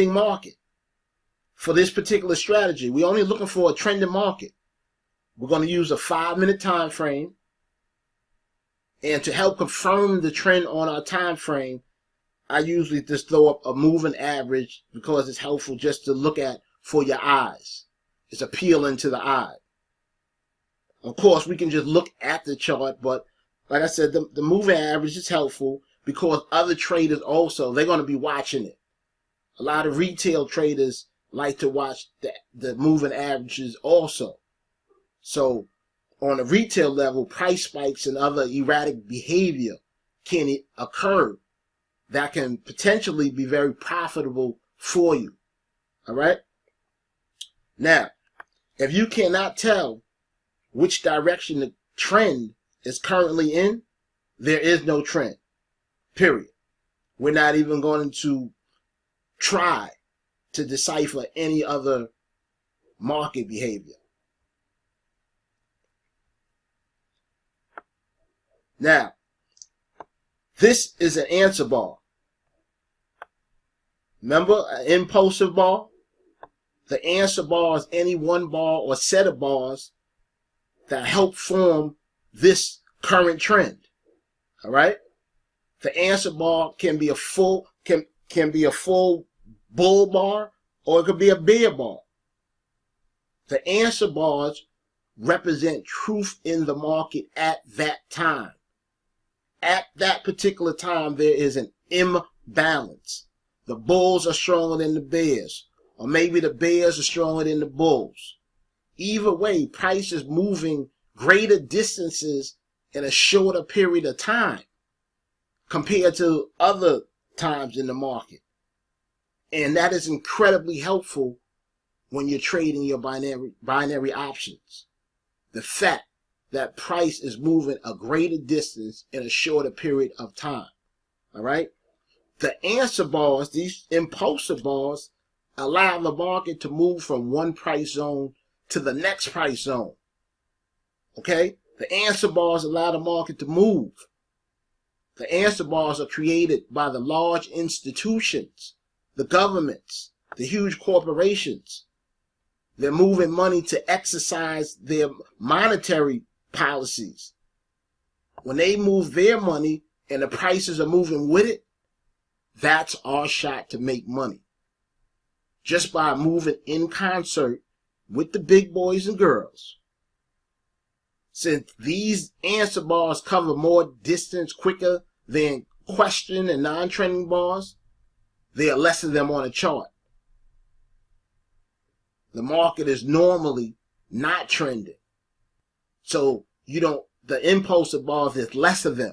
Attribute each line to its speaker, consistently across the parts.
Speaker 1: market for this particular strategy. We're only looking for a trending market. We're going to use a 5-minute time frame. And to help confirm the trend on our time frame, I usually just throw up a moving average because it's helpful just to look at for your eyes. It's appealing to the eye. Of course, we can just look at the chart, but like I said, the moving average is helpful because other traders also, they're going to be watching it. A lot of retail traders like to watch the moving averages also. So on a retail level, price spikes and other erratic behavior can occur that can potentially be very profitable for you. All right? Now, if you cannot tell which direction the trend is currently in, there is no trend. Period. We're not even going to try to decipher any other market behavior. Now, this is an answer bar. Remember, an impulsive bar? The answer bar is any one bar or set of bars that help form this current trend. All right? The answer bar can be a full bull bar, or it could be a bear bar. The answer bars represent truth in the market at that time. At that particular time, there is an imbalance. The bulls are stronger than the bears, or maybe the bears are stronger than the bulls. Either way, price is moving greater distances in a shorter period of time compared to other times in the market. And that is incredibly helpful when you're trading your binary options. The fact that price is moving a greater distance in a shorter period of time. All right? The answer bars, these impulsive bars, allow the market to move from one price zone to the next price zone. Okay? The answer bars allow the market to move. The answer bars are created by the large institutions, the governments, the huge corporations. They're moving money to exercise their monetary policies. When they move their money and the prices are moving with it, that's our shot to make money. Just by moving in concert with the big boys and girls. Since these answer bars cover more distance quicker than question and non-trending bars, there are less of them on a chart. The market is normally not trending. So the impulsive bars, there's less of them.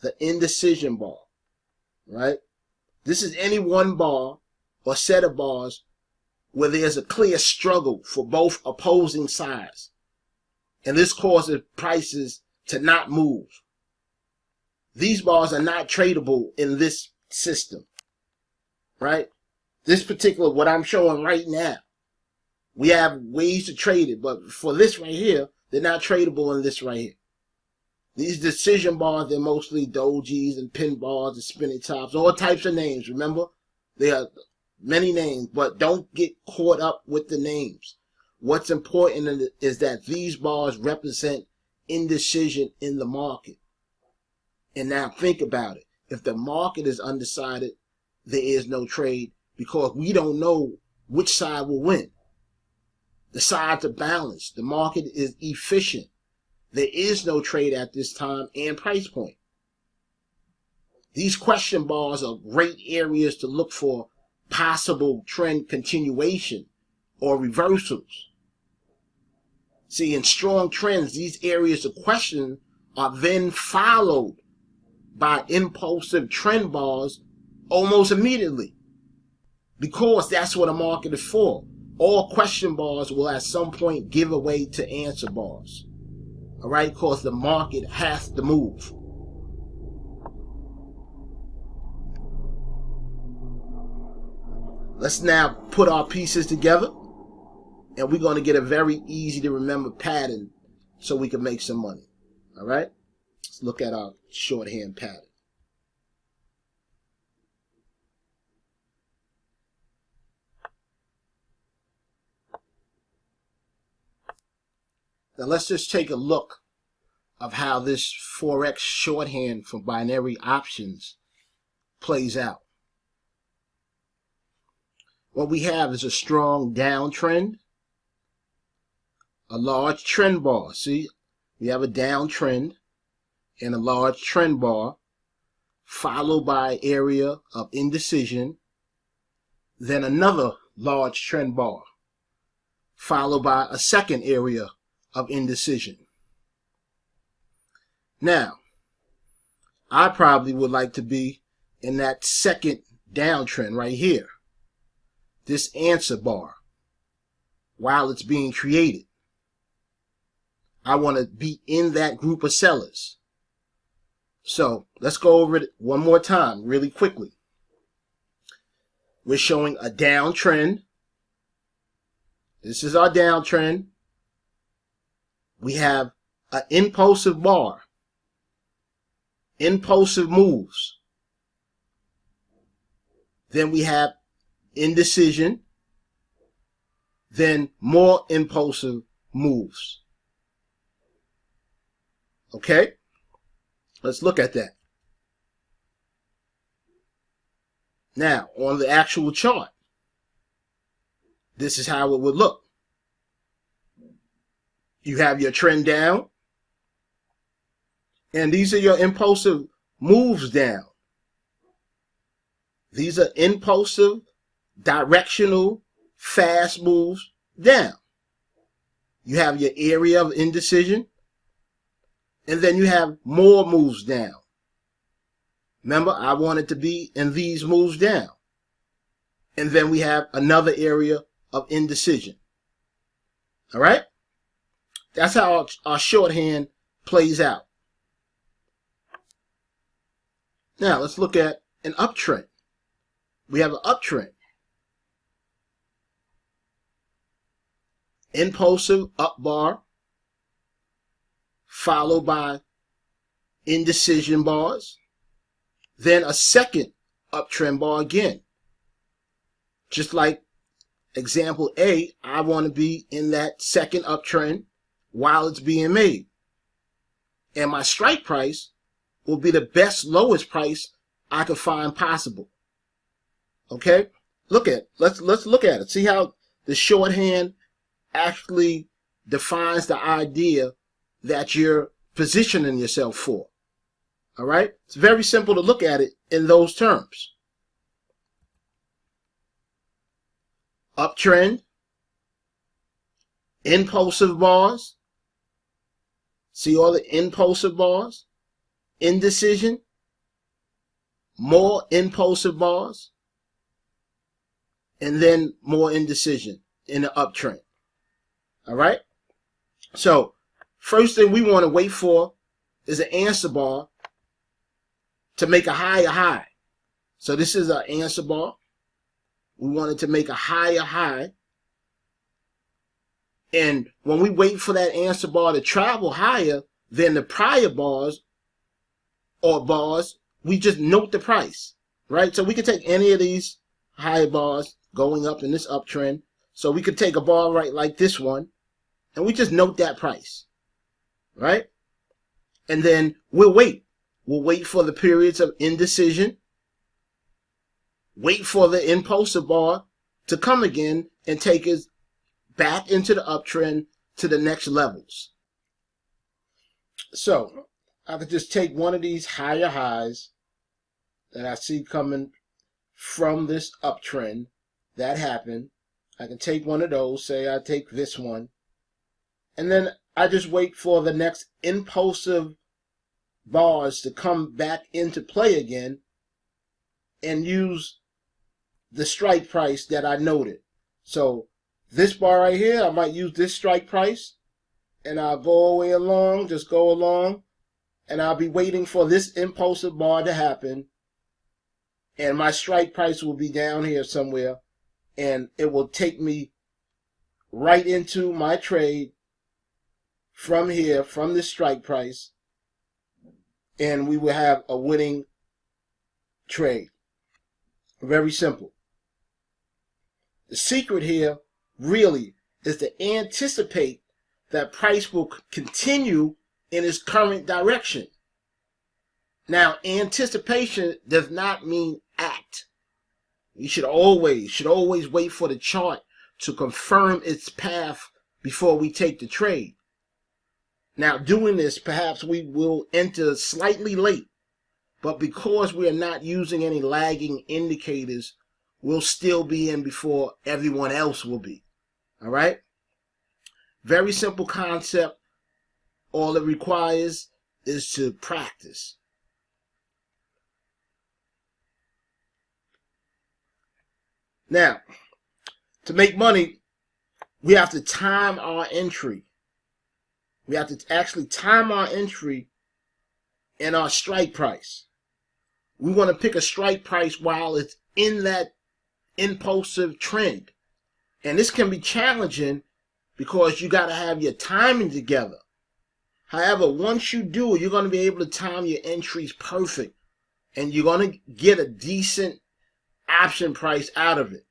Speaker 1: The indecision bar, right? This is any one bar or set of bars where there's a clear struggle for both opposing sides. And this causes prices to not move. These bars are not tradable in this system, right? This particular, what I'm showing right now, we have ways to trade it, but for this right here, they're not tradable in this right here. These decision bars, they're mostly dojis and pin bars and spinning tops, all types of names. Remember, there are many names, but don't get caught up with the names. What's important is that these bars represent indecision in the market. And now think about it. If the market is undecided, there is no trade because we don't know which side will win. The sides are balanced. The market is efficient. There is no trade at this time and price point. These question bars are great areas to look for possible trend continuation or reversals. See, in strong trends, these areas of question are then followed by impulsive trend bars almost immediately, because that's what a market is for. All question bars will at some point give away to answer bars. All right, because the market has to move. Let's now put our pieces together, and we're going to get a very easy to remember pattern so we can make some money. All right, let's look at our shorthand pattern. Now let's just take a look of how this Forex shorthand for binary options plays out. What we have is a strong downtrend, a large trend bar. See, we have a downtrend and a large trend bar, followed by area of indecision, then another large trend bar, followed by a second area of indecision. Now, I probably would like to be in that second downtrend right here, this answer bar, while it's being created. I want to be in that group of sellers. So let's go over it one more time really quickly. We're showing a downtrend. This is our downtrend. We have an impulsive bar, impulsive moves. Then we have indecision, then more impulsive moves. Okay, let's look at that. Now, on the actual chart, this is how it would look. You have your trend down, and these are your impulsive moves down. These are impulsive, directional, fast moves down. You have your area of indecision, and then you have more moves down. Remember, I wanted to be in these moves down. And then we have another area of indecision. All right? That's how our shorthand plays out. Now, let's look at an uptrend. We have an uptrend. Impulsive up bar, followed by indecision bars, then a second uptrend bar again. Just like example A, I want to be in that second uptrend while it's being made. And my strike price will be the best lowest price I could find possible. Okay? Let's look at it. See how the shorthand actually defines the idea that you're positioning yourself for. All right? It's very simple to look at it in those terms. Uptrend, impulsive bars. See all the impulsive bars? Indecision, more impulsive bars, and then more indecision in the uptrend. All right? So, first thing we want to wait for is an answer bar to make a higher high. So this is an answer bar. We wanted to make a higher high. And when we wait for that answer bar to travel higher than the prior bars or bars, we just note the price, right? So we could take any of these higher bars going up in this uptrend. So we could take a bar right like this one, and we just note that price, right? And then we'll wait. We'll wait for the periods of indecision, wait for the impulsive bar to come again and take us back into the uptrend to the next levels. So I could just take one of these higher highs that I see coming from this uptrend that happened. I can take one of those, say I take this one, and then I just wait for the next impulsive bars to come back into play again and use the strike price that I noted. So this bar right here, I might use this strike price, and I'll go all the way along, just go along, and I'll be waiting for this impulsive bar to happen, and my strike price will be down here somewhere, and it will take me right into my trade from here, from this strike price, and we will have a winning trade. Very simple. The secret here really is to anticipate that price will continue in its current direction. Now, anticipation does not mean act. You should always wait for the chart to confirm its path before we take the trade. Now, doing this, perhaps we will enter slightly late, but because we are not using any lagging indicators, we'll still be in before everyone else will be. All right? Very simple concept. All it requires is to practice. Now, to make money, we have to time our entry. We have to actually time our entry and our strike price. We want to pick a strike price while it's in that impulsive trend. And this can be challenging because you got to have your timing together. However, once you do it, you're going to be able to time your entries perfect. And you're going to get a decent option price out of it.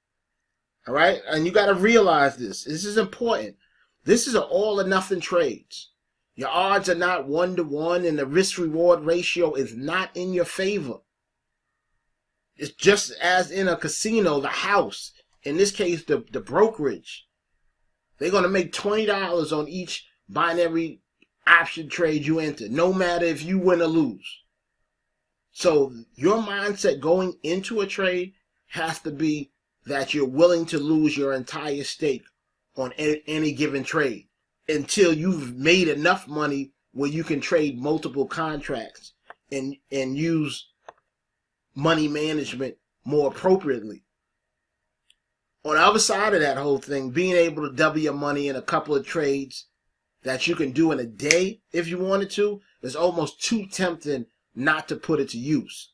Speaker 1: All right? And you got to realize this. This is important. This is an all or nothing trades. Your odds are not 1-to-1 and the risk reward ratio is not in your favor. It's just as in a casino, the house, in this case, the brokerage. They're going to make $20 on each binary option trade you enter, no matter if you win or lose. So your mindset going into a trade has to be that you're willing to lose your entire stake on any given trade until you've made enough money where you can trade multiple contracts and use money management more appropriately. On the other side of that whole thing, being able to double your money in a couple of trades that you can do in a day if you wanted to is almost too tempting not to put it to use.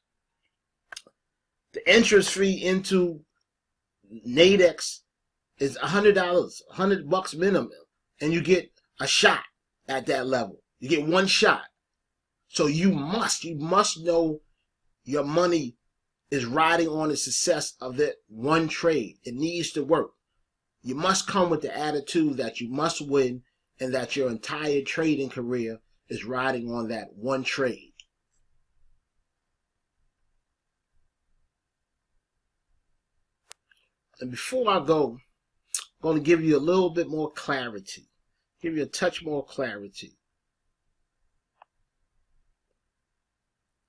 Speaker 1: The interest fee into NADEX is $100, $100 minimum, and you get a shot at that level. You get one shot. So you must know your money is riding on the success of that one trade. It needs to work. You must come with the attitude that you must win and that your entire trading career is riding on that one trade. And before I go, I'm going to give you a little bit more clarity. Give you a touch more clarity.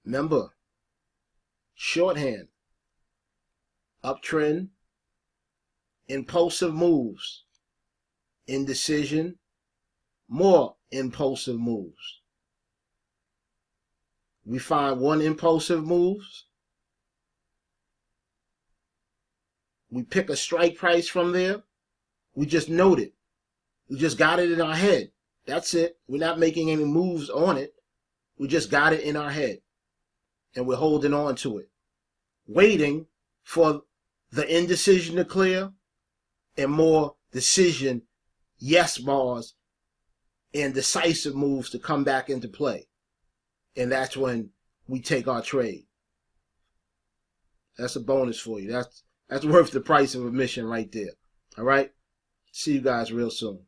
Speaker 1: Remember, shorthand, uptrend, impulsive moves, indecision, more impulsive moves. We find one impulsive moves. We pick a strike price from there. We just note it. We just got it in our head. That's it. We're not making any moves on it. We just got it in our head. And we're holding on to it. Waiting for the indecision to clear and more decision, yes bars, and decisive moves to come back into play. And that's when we take our trade. That's a bonus for you. That's worth the price of admission right there. All right? See you guys real soon.